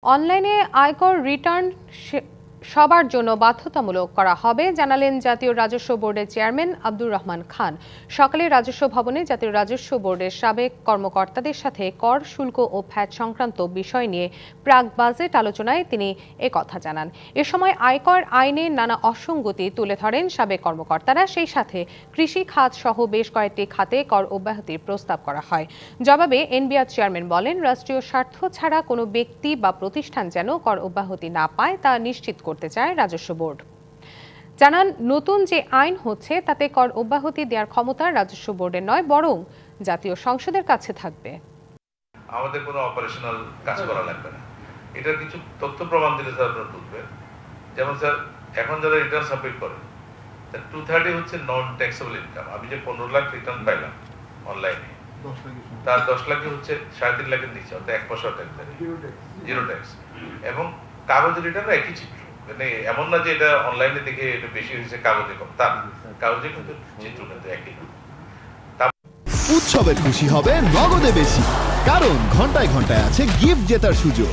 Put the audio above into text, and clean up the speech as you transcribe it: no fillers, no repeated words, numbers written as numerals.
অনলাইনে আয়কর রিটার্ন সবার জন্য বাধ্যতামূলক করা হবে জানালেন জাতীয় রাজস্ব বোর্ডের চেয়ারম্যান আব্দুর রহমান খান। সকালে রাজস্ব ভবনে জাতীয় রাজস্ব বোর্ডের সাবেক কর্মকর্তাদের সাথে কর শুল্ক ও ভ্যাট সংক্রান্ত বিষয় নিয়ে প্রাক বাজেট আলোচনায় তিনি একথা জানান। এ সময় আয়কর আইনে নানা অসঙ্গতি তুলে ধরেন সাবেক কর্মকর্তারা। সেই সাথে কৃষি খাত সহ বেশ কয়েকটি খাতে কর অব্যাহতির প্রস্তাব করা হয়। জবাবে এনবিআর চেয়ারম্যান বলেন, রাষ্ট্রীয় স্বার্থ ছাড়া কোনো ব্যক্তি বা প্রতিষ্ঠান যেন কর অব্যাহতি না পায় তা নিশ্চিত করতে চায় রাজস্ব বোর্ড। জানান, নতুন যে আইন হচ্ছে তাতে কর অব্যাহতি দেওয়ার ক্ষমতা রাজস্ব বোর্ডের নয়, বরং জাতীয় সংসদের কাছে থাকবে। আমাদের কোনো অপারেশনাল কাজ করা লাগবে না। এটার কিছু তথ্য প্রমাণ দিলে স্যার আপনারা বুঝবেন। যেমন স্যার, এখন যারা রিটার্ন সাবমিট করে তার 2/3 হচ্ছে নন ট্যাক্সেবল ইনকাম। আমি যে 15 লাখ রিটার্ন পাইলাম অনলাইনে, তার 10 লাখই হচ্ছে 3.5 লাখের নিচে, অর্থাৎ 1% ট্যাক্স দেয়, জিরো ট্যাক্স। এবং কাগজের রিটার্ন একই চিত্র, মানে এমন না যে এটা অনলাইনে দেখে এটা বেশি হয়েছে কাগজে কম, তা কাগজে কিন্তু চিত্র কিন্তু একই। উৎসবের খুশি হবে নগদে বেশি, কারণ ঘন্টায় ঘন্টায় আছে গিফট জেতার সুযোগ।